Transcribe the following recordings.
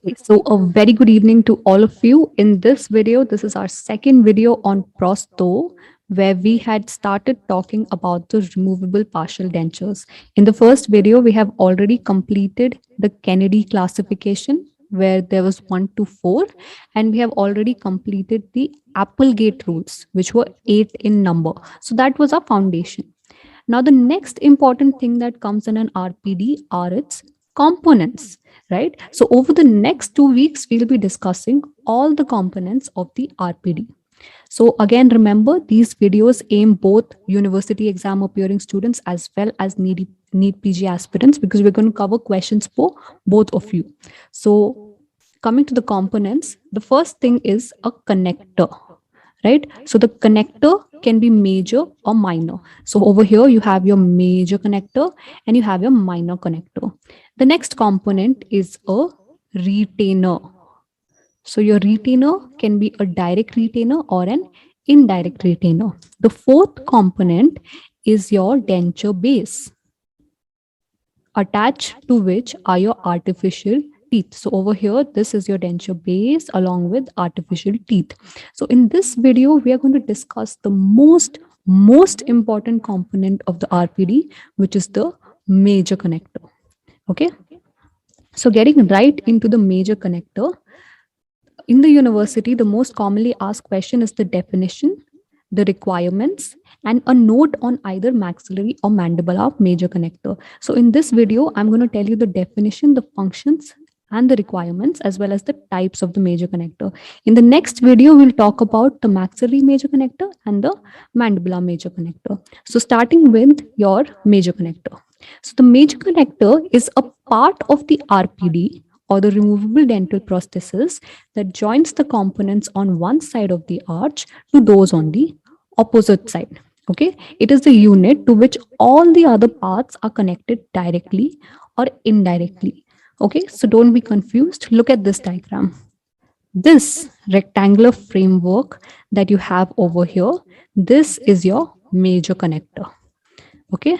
Okay, so a very good evening to all of you. In this video, this is our second video on Prosto, where we had started talking about the removable partial dentures. In the first video, we have already completed the Kennedy classification, where there was 1 to 4, and we have already completed the Applegate rules, which were 8 in number. So that was our foundation. Now, the next important thing that comes in an RPD are its components, right? So, over the next 2 weeks, we'll be discussing all the components of the RPD. So, again, remember these videos aim both university exam appearing students as well as NEET PG aspirants because we're going to cover questions for both of you. So, coming to the components, the first thing is a connector, right? So the connector can be major or minor. So over here you have your major connector and you have your minor connector. The next component is a retainer. So your retainer can be a direct retainer or an indirect retainer. The fourth component is your denture base, attached to which are your artificial teeth. So over here, this is your denture base along with artificial teeth. So in this video, we are going to discuss the most important component of the RPD, which is the major connector. Okay. So getting right into the major connector, in the university, the most commonly asked question is the definition, the requirements, and a note on either maxillary or mandibular major connector. So in this video, I'm going to tell you the definition, the functions, and the requirements, as well as the types of the major connector. In the next video, we'll talk about the maxillary major connector and the mandibular major connector. So starting with your major connector. So the major connector is a part of the RPD or the removable dental prosthesis that joins the components on one side of the arch to those on the opposite side. Okay, it is the unit to which all the other parts are connected directly or indirectly. Okay, so don't be confused. Look at this diagram. This rectangular framework that you have over here, this is your major connector. Okay,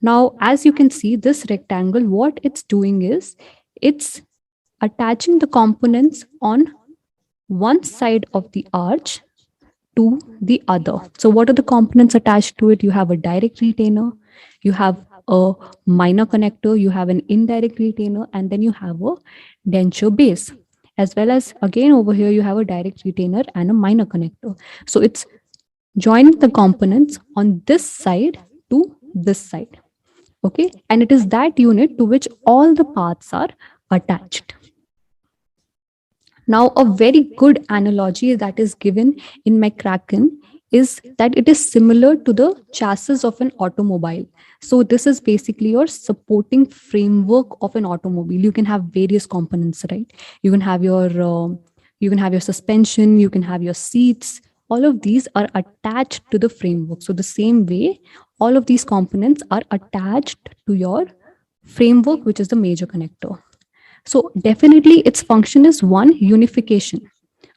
now as you can see, this rectangle, what it's doing is it's attaching the components on one side of the arch to the other. So what are the components attached to it? You have a direct retainer, you have a minor connector, you have an indirect retainer, and then you have a denture base. As well as again over here, you have a direct retainer and a minor connector. So it's joining the components on this side to this side. Okay, and it is that unit to which all the parts are attached. Now, a very good analogy that is given in McCracken is that it is similar to the chassis of an automobile. So this is basically your supporting framework of an automobile. You can have various components, right? You can have your suspension, you can have your seats. All of these are attached to the framework. So the same way, all of these components are attached to your framework, which is the major connector. So definitely its function is one, unification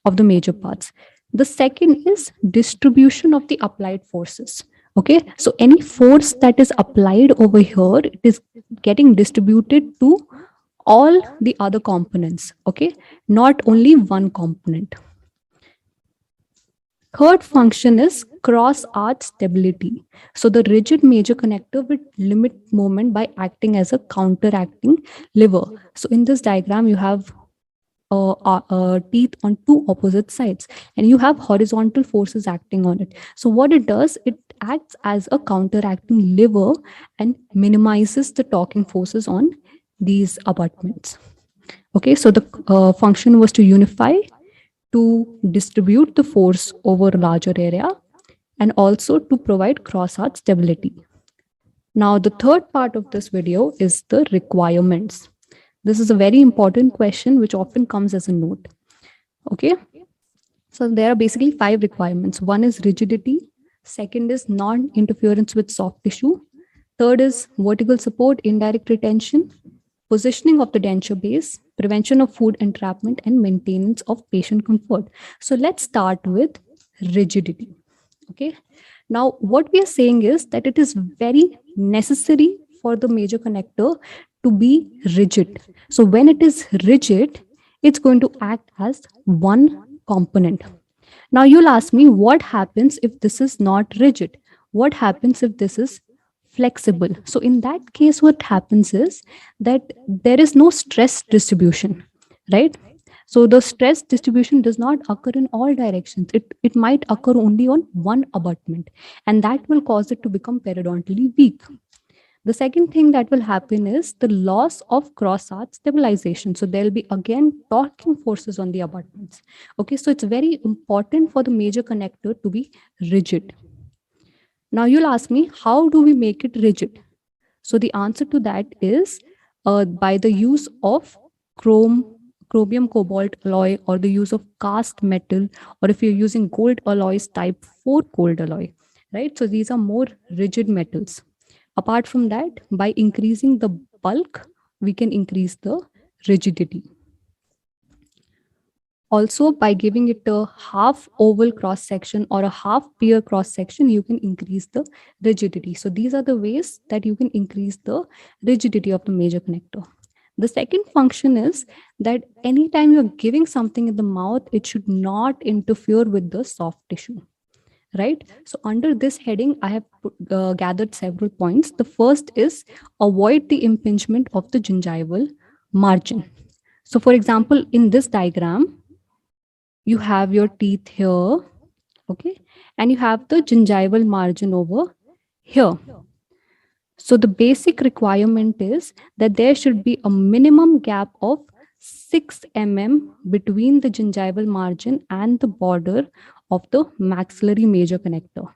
of the major parts. The second is distribution of the applied forces. Okay, so any force that is applied over here, it is getting distributed to all the other components. Okay, not only one component. Third function is cross arch stability. So the rigid major connector will limit movement by acting as a counteracting lever. So in this diagram, you have teeth on two opposite sides and you have horizontal forces acting on it. So what it does, it acts as a counteracting lever and minimizes the torquing forces on these abutments. Okay, so the function was to unify, to distribute the force over a larger area, and also to provide cross-arch stability. Now, the third part of this video is the requirements. This is a very important question which often comes as a note. Okay, so there are basically 5 requirements. One is rigidity, second is non-interference with soft tissue, third is vertical support, indirect retention, positioning of the denture base, prevention of food entrapment, and maintenance of patient comfort. So let's start with rigidity. Okay. Now, what we are saying is that it is very necessary for the major connector to be rigid. So when it is rigid, it's going to act as one component. Now you'll ask me, what happens if this is not rigid? What happens if this is flexible? So in that case, what happens is that there is no stress distribution, right? So the stress distribution does not occur in all directions. It might occur only on one abutment, and that will cause it to become periodontally weak. The second thing that will happen is the loss of cross arch stabilization. So there'll be again torquing forces on the abutments. Okay, so it's very important for the major connector to be rigid. Now you'll ask me, how do we make it rigid? So the answer to that is by the use of chromium cobalt alloy, or the use of cast metal, or if you're using gold alloys, type 4 gold alloy, right? So these are more rigid metals. Apart from that, by increasing the bulk, we can increase the rigidity. Also, by giving it a half oval cross section or a half pear cross section, you can increase the rigidity. So these are the ways that you can increase the rigidity of the major connector. The second function is that anytime you're giving something in the mouth, it should not interfere with the soft tissue, right? So under this heading, I have gathered several points. The first is avoid the impingement of the gingival margin. So for example, in this diagram, you have your teeth here, okay, and you have the gingival margin over here. So the basic requirement is that there should be a minimum gap of 6 mm between the gingival margin and the border of the maxillary major connector.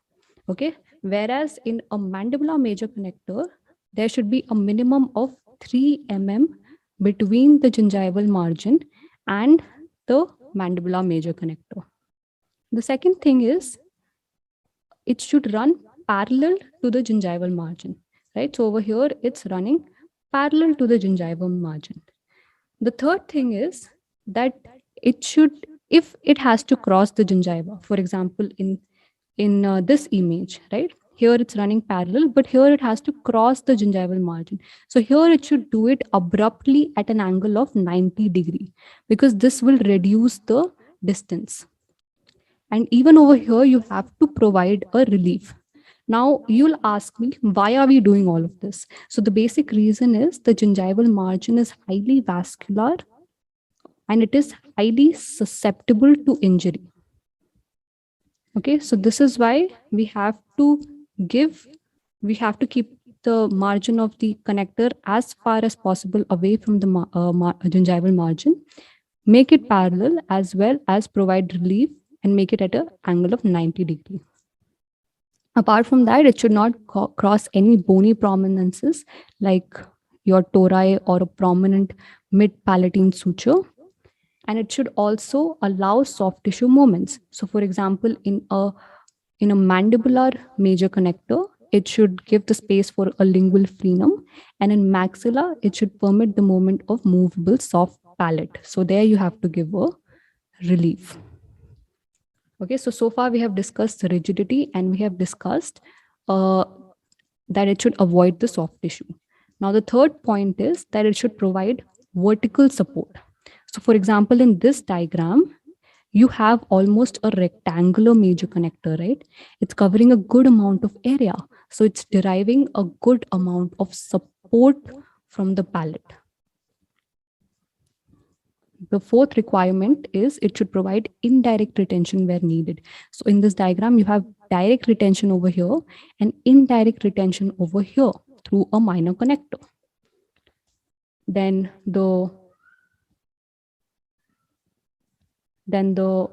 Okay, whereas in a mandibular major connector, there should be a minimum of 3 mm between the gingival margin and the mandibular major connector. The second thing is it should run parallel to the gingival margin, right? So over here, it's running parallel to the gingival margin. The third thing is that it should, if it has to cross the gingiva, for example, in this image, right? Here it's running parallel, but here it has to cross the gingival margin. So here it should do it abruptly at an angle of 90 degree, because this will reduce the distance. And even over here, you have to provide a relief. Now you'll ask me, why are we doing all of this? So the basic reason is the gingival margin is highly vascular and it is highly susceptible to injury. Okay, so this is why we have to keep the margin of the connector as far as possible away from the gingival margin, make it parallel, as well as provide relief and make it at an angle of 90 degree. Apart from that, it should not cross any bony prominences like your tori or a prominent mid-palatine suture. And it should also allow soft tissue movements. So for example, in a mandibular major connector, it should give the space for a lingual frenum. And in maxilla, it should permit the movement of movable soft palate. So there you have to give a relief. Okay, so far we have discussed rigidity and we have discussed that it should avoid the soft tissue. Now the third point is that it should provide vertical support. So for example, in this diagram, you have almost a rectangular major connector, right? It's covering a good amount of area. So it's deriving a good amount of support from the palate. The fourth requirement is it should provide indirect retention where needed. So in this diagram, you have direct retention over here and indirect retention over here through a minor connector. Then the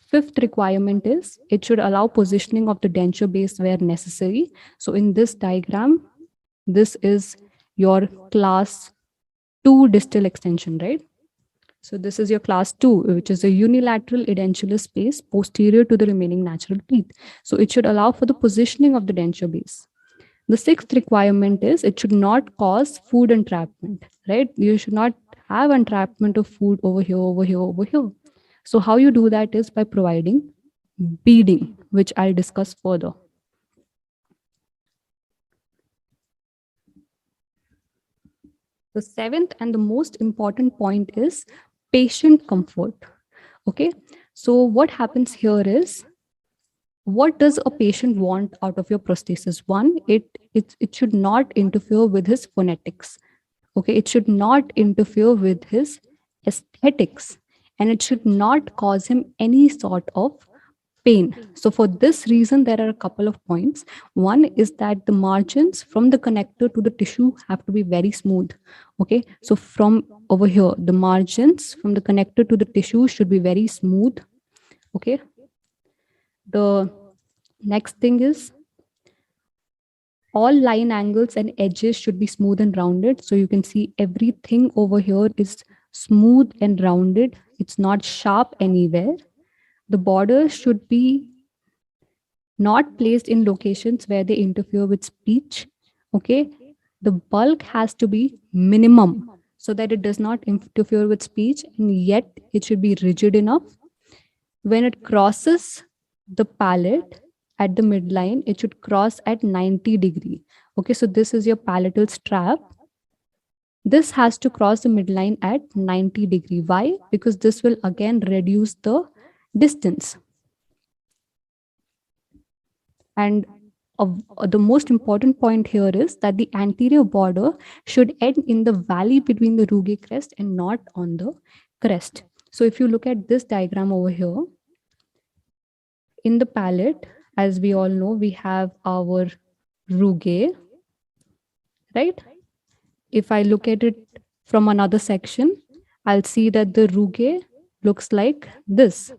fifth requirement is it should allow positioning of the denture base where necessary. So in this diagram, this is your class 2 distal extension, right? So this is your class 2, which is a unilateral edentulous space posterior to the remaining natural teeth. So it should allow for the positioning of the denture base. The sixth requirement is it should not cause food entrapment, right? You should not have entrapment of food over here, over here, over here. So how you do that is by providing beading, which I'll discuss further. The seventh and the most important point is patient comfort. Okay, so what happens here is, what does a patient want out of your prosthesis? One, it should not interfere with his phonetics. Okay, it should not interfere with his aesthetics, and it should not cause him any sort of pain. So for this reason, there are a couple of points. One is that the margins from the connector to the tissue have to be very smooth. Okay, so from over here, the margins from the connector to the tissue should be very smooth. Okay, the next thing is, all line angles and edges should be smooth and rounded. So you can see everything over here is smooth and rounded. It's not sharp anywhere. The borders should be not placed in locations where they interfere with speech. Okay, the bulk has to be minimum so that it does not interfere with speech, and yet it should be rigid enough. When it crosses the palate at the midline, it should cross at 90 degree. Okay, so this is your palatal strap. This has to cross the midline at 90 degree. Why? Because this will again reduce the distance. And the most important point here is that the anterior border should end in the valley between the rugae crest and not on the crest. So if you look at this diagram over here, in the palate, as we all know, we have our rugae, right? If I look at it from another section, I'll see that the rugae looks like this,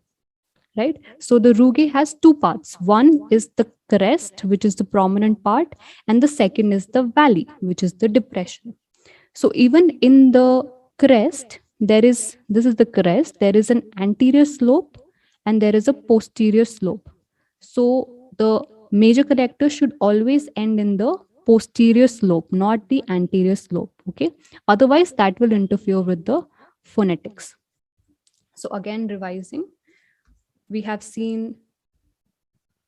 right? So the rugae has two parts. One is the crest, which is the prominent part, and the second is the valley, which is the depression. So even in the crest, this is the crest, there is an anterior slope and there is a posterior slope. So the major connector should always end in the posterior slope, not the anterior slope. Okay, otherwise that will interfere with the phonetics. So again, revising, we have seen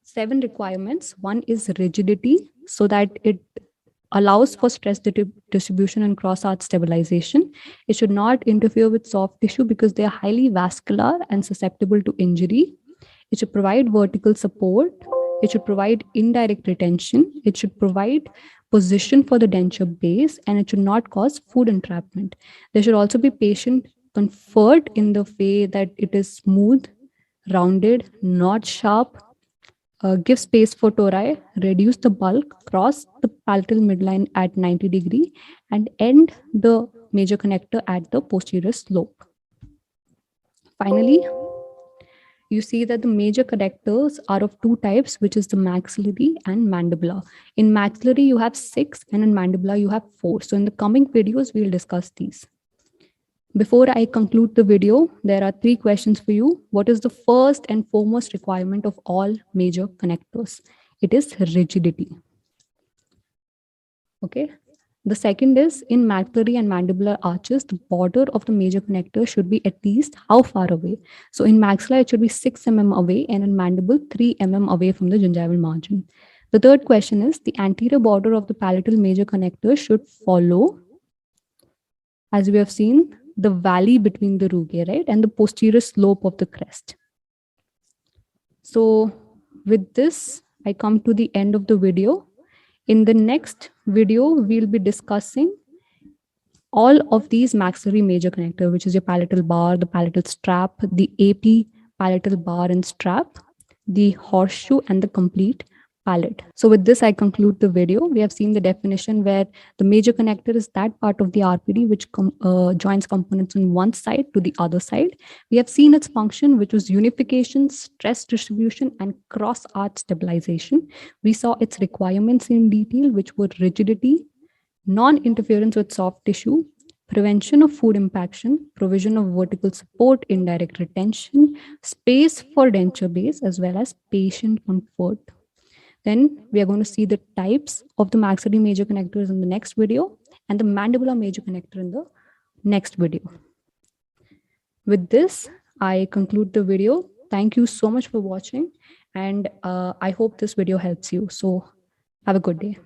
7 requirements. One is rigidity, so that it allows for stress distribution and cross-arch stabilization. It should not interfere with soft tissue because they are highly vascular and susceptible to injury. It should provide vertical support. It should provide indirect retention. It should provide position for the denture base, and it should not cause food entrapment. There should also be patient comfort in the way that it is smooth, rounded, not sharp, give space for tori, reduce the bulk, cross the palatal midline at 90 degree, and end the major connector at the posterior slope. Finally, you see that the major connectors are of 2 types, which is the maxillary and mandibular. In maxillary, you have 6, and in mandibular, you have 4. So in the coming videos, we'll discuss these. Before I conclude the video, there are 3 questions for you. What is the first and foremost requirement of all major connectors? It is rigidity. Okay. The second is, in maxillary and mandibular arches, the border of the major connector should be at least how far away? So in maxilla, it should be 6 mm away, and in mandible, 3 mm away from the gingival margin. The third question is, the anterior border of the palatal major connector should follow, as we have seen, the valley between the rugae, right, and the posterior slope of the crest. So with this, I come to the end of the video. In the next video, we'll be discussing all of these maxillary major connector, which is your palatal bar, the palatal strap, the AP palatal bar and strap, the horseshoe, and the complete palate. So with this, I conclude the video. We have seen the definition where the major connector is that part of the RPD which joins components on one side to the other side. We have seen its function, which was unification, stress distribution, and cross-arch stabilization. We saw its requirements in detail, which were rigidity, non-interference with soft tissue, prevention of food impaction, provision of vertical support, indirect retention, space for denture base, as well as patient comfort. Then we are going to see the types of the maxillary major connectors in the next video, and the mandibular major connector in the next video. With this, I conclude the video. Thank you so much for watching, and I hope this video helps you. So have a good day.